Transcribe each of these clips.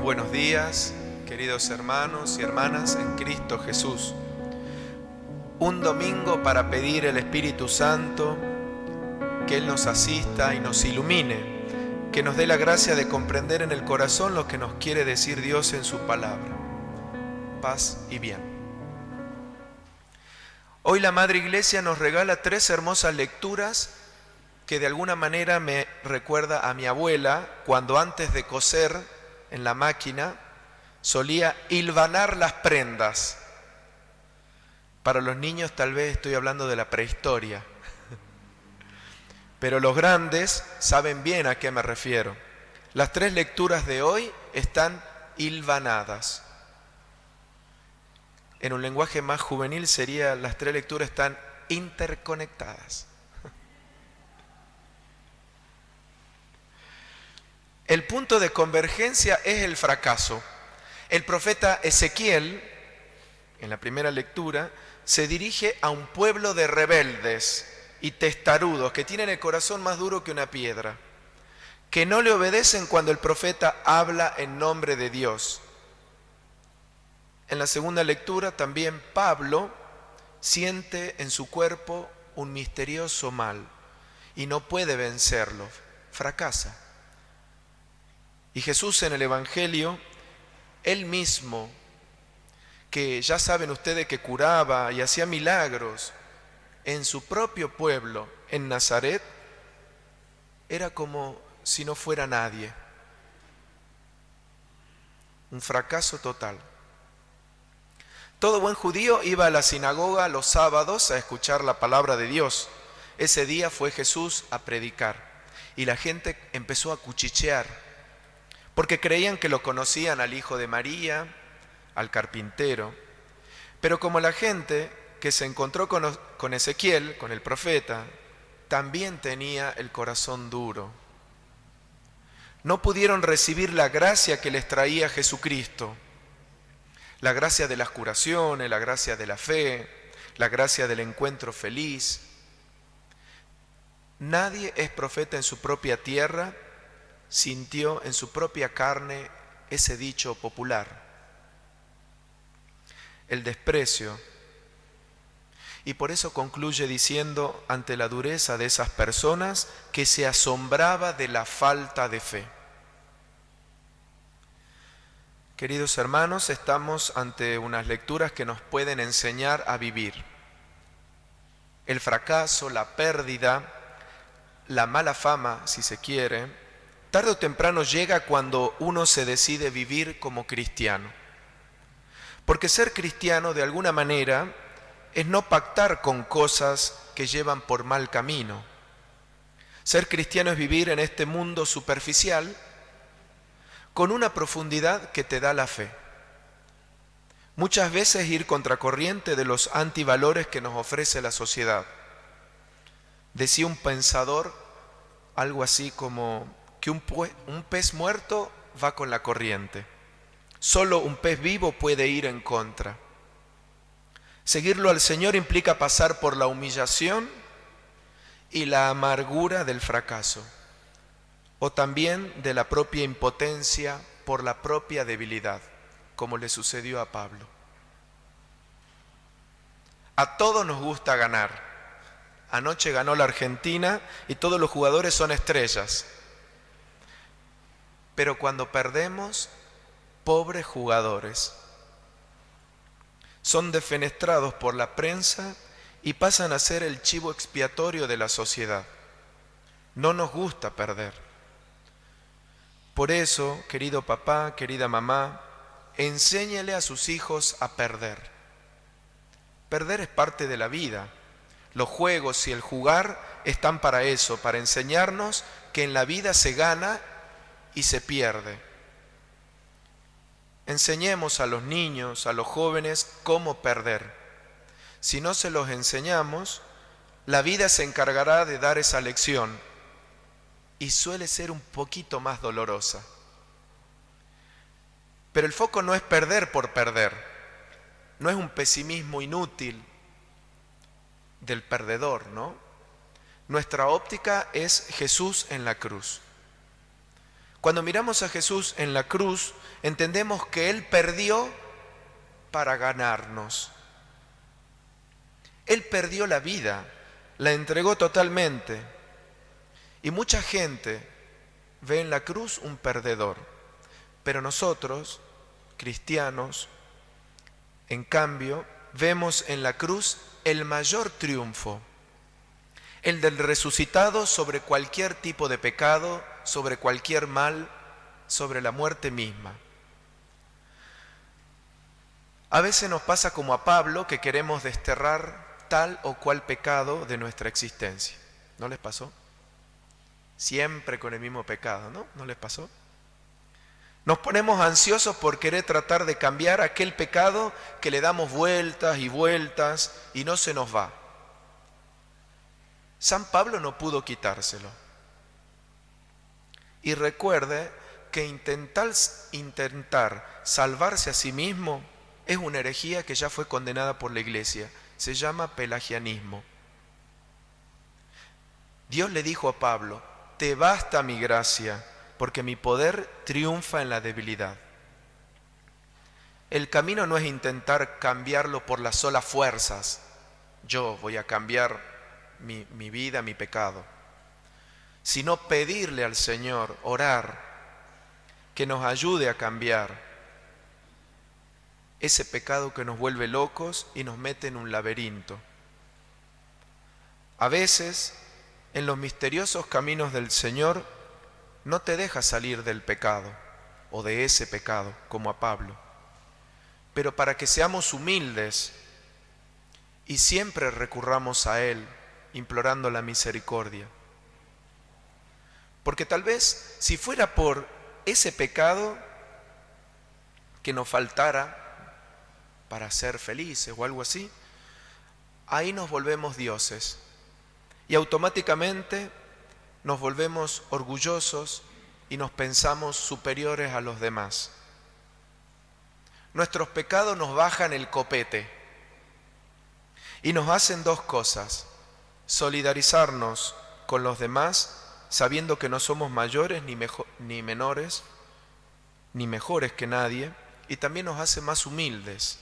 buenos días, queridos hermanos y hermanas en Cristo Jesús. Un domingo para pedir el Espíritu Santo, que Él nos asista y nos ilumine, que nos dé la gracia de comprender en el corazón lo que nos quiere decir Dios en su palabra. Paz y bien. Hoy la Madre Iglesia nos regala 3 hermosas lecturas que de alguna manera me recuerda a mi abuela, cuando antes de coser en la máquina solía hilvanar las prendas. Para los niños tal vez estoy hablando de la prehistoria, pero los grandes saben bien a qué me refiero. Las 3 lecturas de hoy están hilvanadas. En un lenguaje más juvenil sería: las 3 lecturas están interconectadas. El punto de convergencia es el fracaso. El profeta Ezequiel, en la primera lectura, se dirige a un pueblo de rebeldes y testarudos que tienen el corazón más duro que una piedra, que no le obedecen cuando el profeta habla en nombre de Dios. En la segunda lectura también Pablo siente en su cuerpo un misterioso mal y no puede vencerlo, fracasa. Y Jesús en el Evangelio, Él mismo, que ya saben ustedes que curaba y hacía milagros en su propio pueblo, en Nazaret, era como si no fuera nadie. Un fracaso total. Todo buen judío iba a la sinagoga los sábados a escuchar la palabra de Dios. Ese día fue Jesús a predicar y la gente empezó a cuchichear, porque creían que lo conocían al hijo de María, al carpintero. Pero como la gente que se encontró con Ezequiel, con el profeta, también tenía el corazón duro, no pudieron recibir la gracia que les traía Jesucristo, la gracia de las curaciones, la gracia de la fe, la gracia del encuentro feliz. Nadie es profeta en su propia tierra, sintió en su propia carne ese dicho popular, el desprecio. Y por eso concluye diciendo, ante la dureza de esas personas, que se asombraba de la falta de fe. Queridos hermanos, estamos ante unas lecturas que nos pueden enseñar a vivir. El fracaso, la pérdida, la mala fama, si se quiere, tarde o temprano llega cuando uno se decide vivir como cristiano. Porque ser cristiano, de alguna manera, es no pactar con cosas que llevan por mal camino. Ser cristiano es vivir en este mundo superficial con una profundidad que te da la fe. Muchas veces ir contracorriente de los antivalores que nos ofrece la sociedad. Decía un pensador algo así como que un pez muerto va con la corriente. Solo un pez vivo puede ir en contra. Seguirlo al Señor implica pasar por la humillación y la amargura del fracaso, o también de la propia impotencia por la propia debilidad, como le sucedió a Pablo. A todos nos gusta ganar. Anoche ganó la Argentina y todos los jugadores son estrellas. Pero cuando perdemos, pobres jugadores, son defenestrados por la prensa y pasan a ser el chivo expiatorio de la sociedad. No nos gusta perder. Por eso, querido papá, querida mamá, enséñele a sus hijos a perder. Perder es parte de la vida. Los juegos y el jugar están para eso, para enseñarnos que en la vida se gana y se pierde. Enseñemos a los niños, a los jóvenes, cómo perder. Si no se los enseñamos, la vida se encargará de dar esa lección y suele ser un poquito más dolorosa. Pero el foco no es perder por perder, no es un pesimismo inútil del perdedor, ¿no? Nuestra óptica es Jesús en la cruz. Cuando miramos a Jesús en la cruz, entendemos que Él perdió para ganarnos. Él perdió la vida, la entregó totalmente. Y mucha gente ve en la cruz un perdedor. Pero nosotros, cristianos, en cambio, vemos en la cruz el mayor triunfo, el del resucitado sobre cualquier tipo de pecado, sobre cualquier mal, sobre la muerte misma. A veces nos pasa como a Pablo, que queremos desterrar tal o cual pecado de nuestra existencia. ¿No les pasó? Siempre con el mismo pecado, ¿no? ¿No les pasó? Nos ponemos ansiosos por querer tratar de cambiar aquel pecado que le damos vueltas y vueltas y no se nos va. San Pablo no pudo quitárselo. Y recuerde que intentar salvarse a sí mismo es una herejía que ya fue condenada por la Iglesia. Se llama pelagianismo. Dios le dijo a Pablo: te basta mi gracia, porque mi poder triunfa en la debilidad. El camino no es intentar cambiarlo por las solas fuerzas. Yo voy a cambiar mi vida, mi pecado. Sino pedirle al Señor, orar, que nos ayude a cambiar ese pecado que nos vuelve locos y nos mete en un laberinto. A veces, en los misteriosos caminos del Señor, no te deja salir del pecado o de ese pecado, como a Pablo. Pero para que seamos humildes y siempre recurramos a Él, implorando la misericordia. Porque tal vez, si fuera por ese pecado que nos faltara para ser felices o algo así, ahí nos volvemos dioses y automáticamente nos volvemos orgullosos y nos pensamos superiores a los demás. Nuestros pecados nos bajan el copete y nos hacen dos cosas: solidarizarnos con los demás sabiendo que no somos mayores ni menores, ni mejores que nadie, y también nos hace más humildes.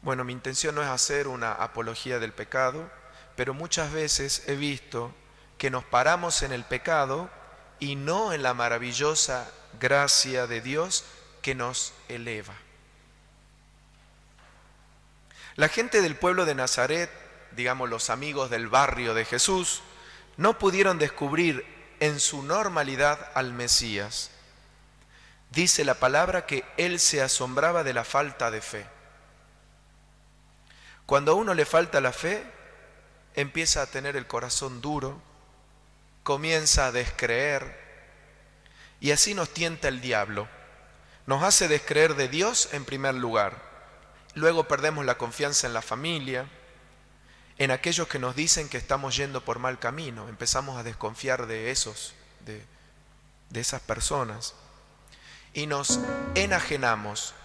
Bueno, mi intención no es hacer una apología del pecado, pero muchas veces he visto que nos paramos en el pecado y no en la maravillosa gracia de Dios que nos eleva. La gente del pueblo de Nazaret, digamos los amigos del barrio de Jesús, no pudieron descubrir en su normalidad al Mesías. Dice la palabra que él se asombraba de la falta de fe. Cuando a uno le falta la fe, empieza a tener el corazón duro, comienza a descreer, y así nos tienta el diablo. Nos hace descreer de Dios en primer lugar. Luego perdemos la confianza en la familia, en aquellos que nos dicen que estamos yendo por mal camino. Empezamos a desconfiar de esas personas. Y nos enajenamos,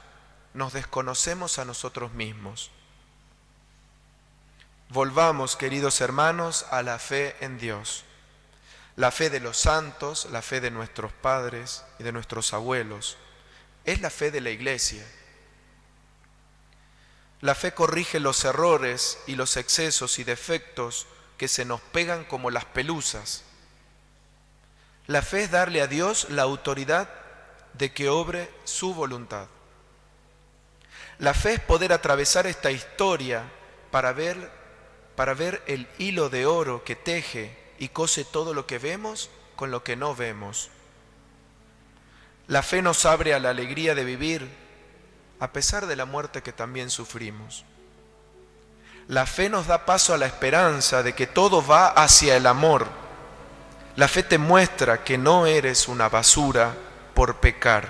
nos desconocemos a nosotros mismos. Volvamos, queridos hermanos, a la fe en Dios. La fe de los santos, la fe de nuestros padres y de nuestros abuelos, es la fe de la Iglesia. La fe corrige los errores y los excesos y defectos que se nos pegan como las pelusas. La fe es darle a Dios la autoridad de que obre su voluntad. La fe es poder atravesar esta historia para ver el hilo de oro que teje y cose todo lo que vemos con lo que no vemos. La fe nos abre a la alegría de vivir a pesar de la muerte que también sufrimos. La fe nos da paso a la esperanza de que todo va hacia el amor. La fe te muestra que no eres una basura por pecar,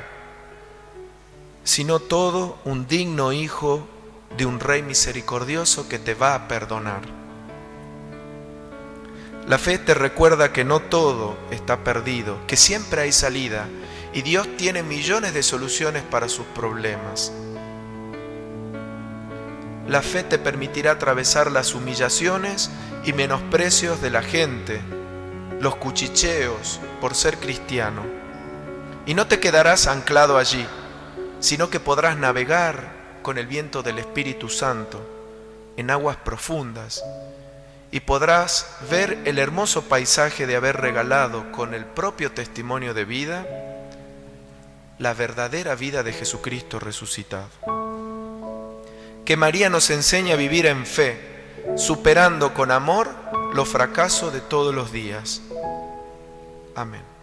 sino todo un digno hijo de un Rey misericordioso que te va a perdonar. La fe te recuerda que no todo está perdido, que siempre hay salida y Dios tiene millones de soluciones para sus problemas. La fe te permitirá atravesar las humillaciones y menosprecios de la gente los cuchicheos por ser cristiano. Y no te quedarás anclado allí, sino que podrás navegar con el viento del Espíritu Santo en aguas profundas y podrás ver el hermoso paisaje de haber regalado con el propio testimonio de vida la verdadera vida de Jesucristo resucitado. Que María nos enseñe a vivir en fe, superando con amor los fracasos de todos los días. Amén.